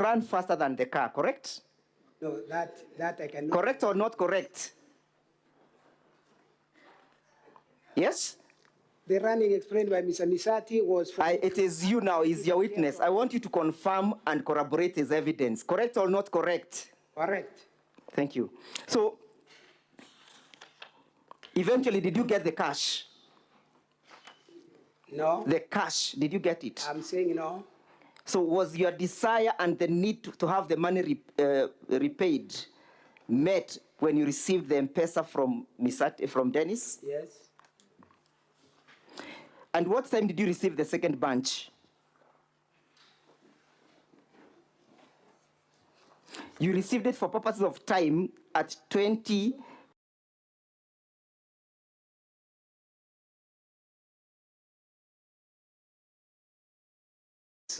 run faster than the car, correct? No, that I cannot. Correct or not correct? Yes? The running explained by Mr. Misati was... It is you now, is your witness. I want you to confirm and corroborate his evidence. Correct or not correct? Correct. Thank you. So, eventually, did you get the cash? No. The cash, did you get it? I'm saying no. So was your desire and the need to have the money repaid met when you received the M-Pesa from Dennis? Yes. And what time did you receive the second bunch? You received it for purposes of time at 20.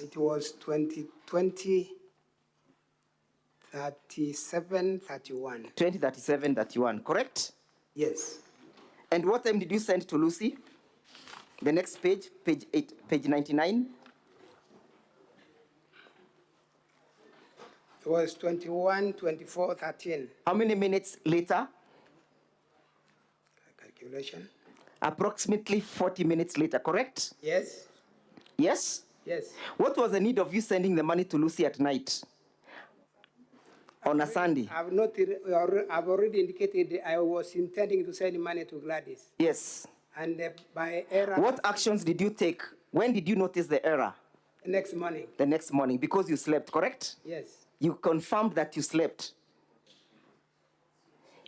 It was 2020, 37, 31. 2037, 31, correct? Yes. And what time did you send to Lucy? The next page, page 99. It was 21, 24, 13. How many minutes later? Calculation. Approximately 40 minutes later, correct? Yes. Yes? Yes. What was the need of you sending the money to Lucy at night? On a Sunday? I've already indicated I was intending to send money to Gladys. Yes. And by error... What actions did you take? When did you notice the error? The next morning. The next morning, because you slept, correct? Yes. You confirmed that you slept.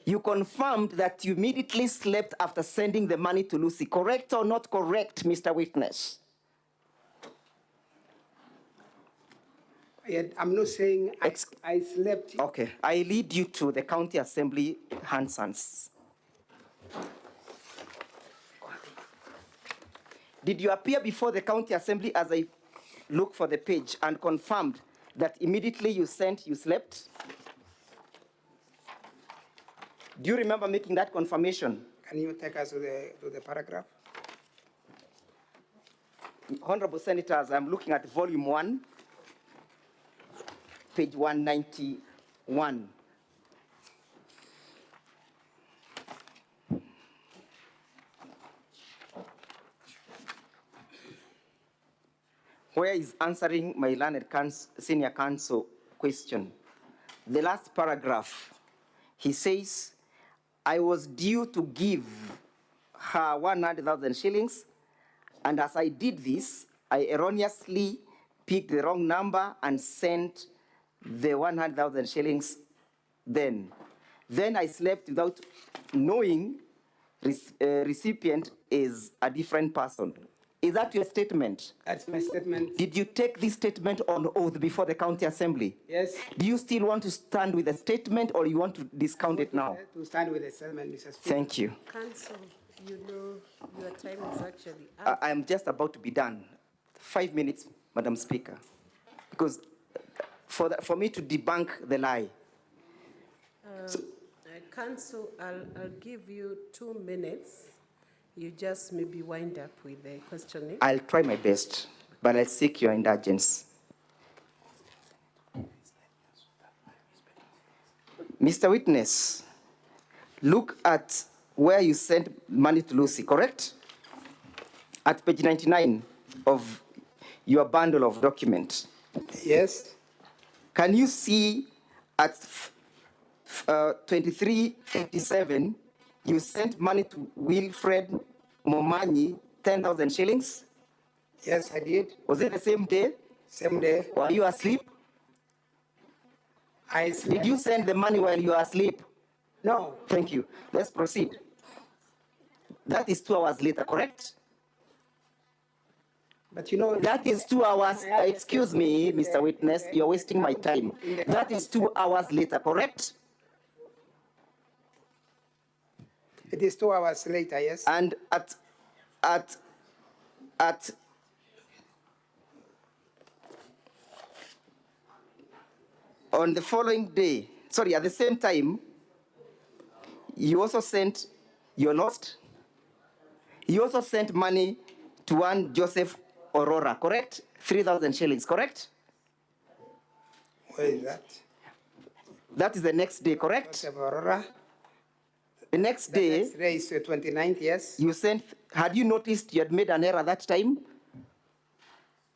You confirmed that you immediately slept after sending the money to Lucy. Correct or not correct, Mr. Witness? I'm not saying I slept. Okay. I lead you to the County Assembly Hansons. Did you appear before the County Assembly as I look for the page and confirmed that immediately you slept? Do you remember making that confirmation? Can you take us to the paragraph? Honorable Senators, I'm looking at volume 1, page 191. Where is answering my learned senior counsel question. The last paragraph, he says, I was due to give her 100,000 shillings, and as I did this, I erroneously picked the wrong number and sent the 100,000 shillings then. Then I slept without knowing recipient is a different person. Is that your statement? That's my statement. Did you take this statement on oath before the County Assembly? Yes. Do you still want to stand with the statement or you want to discount it now? To stand with the statement, Mr. Speaker. Thank you. Counsel, you know your time is actually up. I'm just about to be done. 5 minutes, Madam Speaker. Because for me to debunk the lie. Counsel, I'll give you 2 minutes. You just maybe wind up with the questioning. I'll try my best, but I'll seek your indulgence. Mr. Witness, look at where you sent money to Lucy, correct? At page 99 of your bundle of documents. Yes. Can you see at 2357, you sent money to Wilfred Momanyi, 10,000 shillings? Yes, I did. Was it the same day? Same day. Were you asleep? I slept. Did you send the money while you were asleep? No. Thank you. Let's proceed. That is 2 hours later, correct? But you know... That is 2 hours. Excuse me, Mr. Witness, you're wasting my time. That is 2 hours later, correct? It is 2 hours later, yes. And on the following day, sorry, at the same time, you also sent, you're lost? You also sent money to one Joseph Aurora, correct? 3,000 shillings, correct? Where is that? That is the next day, correct? Aurora. The next The day, next day is 29th, yes. you sent, had you noticed you had made an error that time?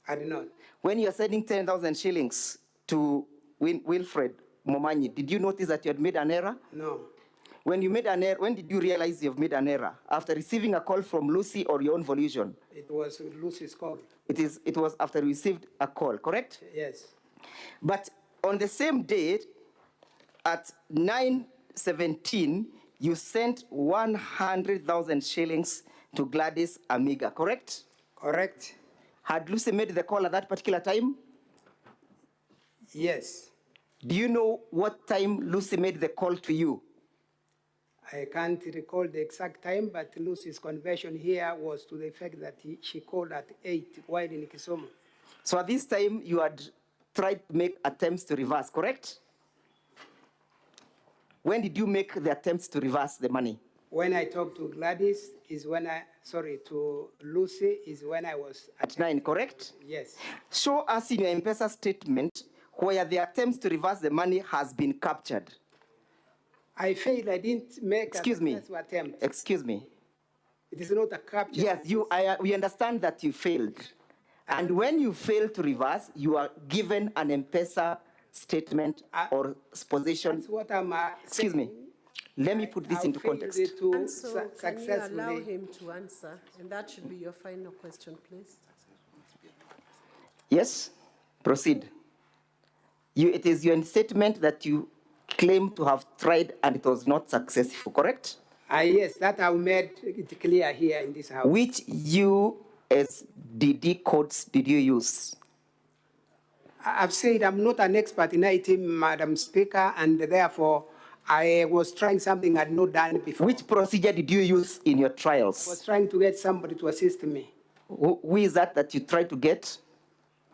I did not. When you are sending 10,000 shillings to Wilfred Momanyi, did you notice that you had made an error? No. When you made an error, when did you realize you've made an error? After receiving a call from Lucy or your own volition? It was Lucy's call. It was after you received a call, correct? Yes. But on the same day, at 9:17, you sent 100,000 shillings to Gladys Amiga, correct? Correct. Had Lucy made the call at that particular time? Yes. Do you know what time Lucy made the call to you? I can't recall the exact time, but Lucy's conversion here was to the effect that she called at 8 while in Kisumu. So at this time, you had tried to make attempts to reverse, correct? When did you make the attempts to reverse the money? When I talked to Gladys is when to Lucy is when I was At 9, correct? Yes. Show us in your M-Pesa statement where the attempts to reverse the money has been captured. I failed. I didn't make Excuse me. attempt. Excuse me. It is not a capture. Yes, we understand that you failed. And when you fail to reverse, you are given an M-Pesa statement or position. That's what I'm Excuse me. Let me put this into context. And so can you allow him to answer? And that should be your final question, please. Yes, proceed. It is your statement that you claim to have tried and it was not successful, correct? Yes, that I've made it clear here in this house. Which USDD codes did you use? I've said I'm not an expert in IT, Madam Speaker, and therefore I was trying something I'd not done before. Which procedure did you use in your I was trials? trying to get somebody to assist me. Who is that you tried to get?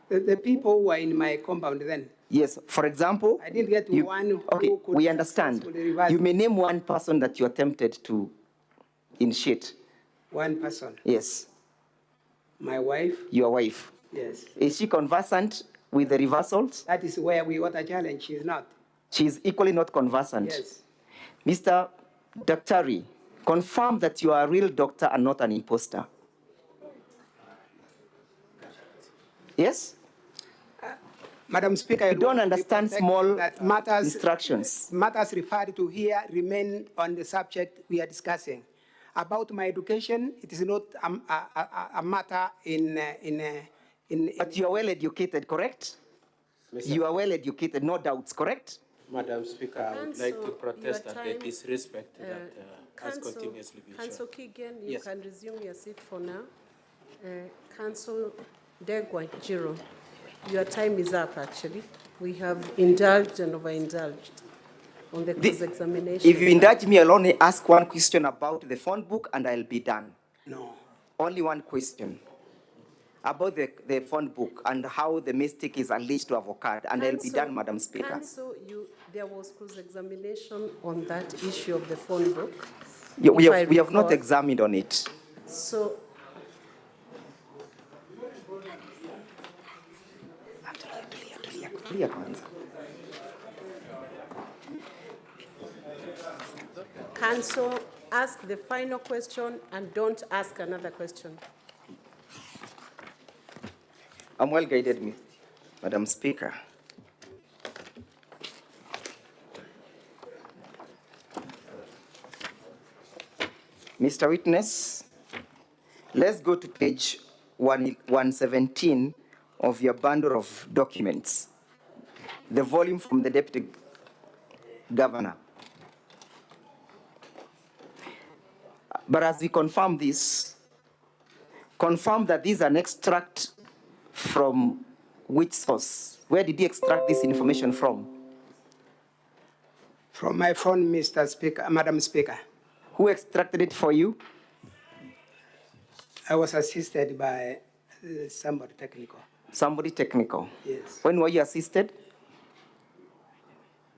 The people who were in my compound then. Yes, for example, I didn't get one who okay, could we understand. successfully reverse. You may name one person that you attempted to initiate. One person. Yes, My wife. your wife. Yes. Is she conversant with the reversals? That is where we got a challenge. She's not. She is equally not conversant. Yes. Mr. Daktari, confirm that you are a real doctor and not an imposter. Yes? Madam Speaker, You don't understand small that matters, instructions. matters referred to here remain on the subject we are discussing. About my education, it is not a matter But you are well educated, correct? You are well educated, no doubts, correct? Madam Speaker, I would like to protest at the disrespect that has Council- continuously been Council shown. Kigen, you Yes. can resume your seat for now. Council Ndegwa, Njiru, your time is up, actually. We have indulged and overindulged on the cross-examination. If you indulge me, I'll only ask one question about the phone book and I'll be done. No. Only one question about the phone book and how the mistake is alleged to have occurred, and I'll be Council- done, Madam Speaker. Council, there was cross-examination on that issue of the phone book. We if I have not recall. examined on it. So, Tulia kwanza. Council, ask the final question and don't ask another question. I'm well guided, Madam Speaker. Mr. Witness, let's go to page 117 of your bundle of documents, the volume from the Deputy Governor. But as we confirm this, confirm that these are an extract from which source? Where did he extract this information from? From my phone, Mr. Speaker, Madam Speaker. Who extracted it for you? I was assisted by somebody technical. Somebody technical. Yes. When were you assisted?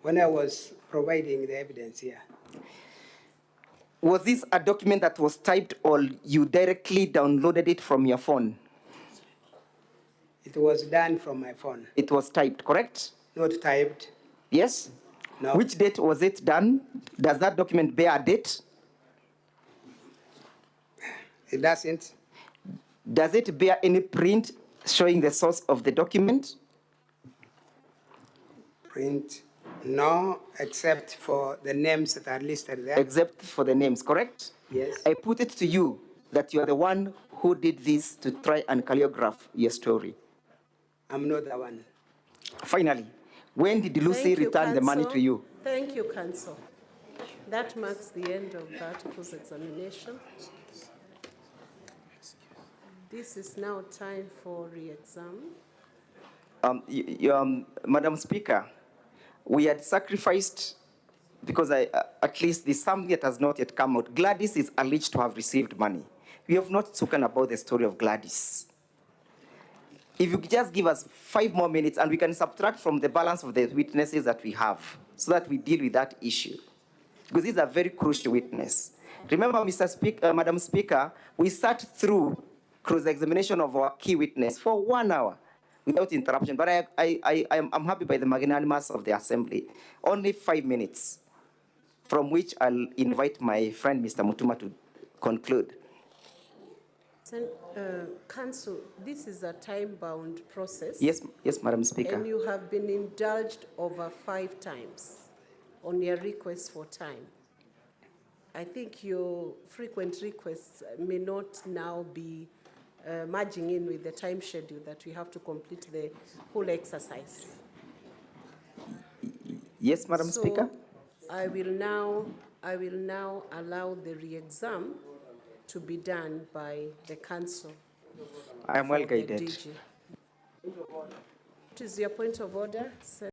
When I was providing the evidence here. Was this a document that was typed or you directly downloaded it from your phone? It was done from my phone. It was typed, correct? not typed. Yes? No. Which date was it done? Does that document bear a date? It doesn't. Does it bear any print showing the source of the document? Print. No, except for the names that are listed there. Except for the names, correct? Yes. I put it to you that you are the one who did this to try and choreograph your story. I'm not the one. Finally, when did Lucy Thank you, return the money Counsel. to you? Thank you, Counsel. That marks the end of the article's examination. This is now time for re-exam. Madam Speaker, we had sacrificed, because at least there's something that has not yet come out. Gladys is alleged to have received money. We have not spoken about the story of Gladys. If you could just give us 5 more minutes and we can subtract from the balance of the witnesses that we have so that we deal with that issue. Because this is a very crucial witness. Remember, Madam Speaker, we sat through cross-examination of our key witness for 1 hour without interruption. But I'm happy by the magnanimous of the Assembly. Only 5 minutes, from which I'll invite my friend, Mr. Mutuma, to conclude. Counsel, this is a time-bound process. Yes, Madam Speaker. And you have been indulged over 5 times on your request for time. I think your frequent requests may not now be merging in with the time schedule that we have to complete the whole exercise. Yes, Madam Speaker. I will now allow the re-exam to be done by the counsel. I am well for the guided. DG. What is your point of order, sir?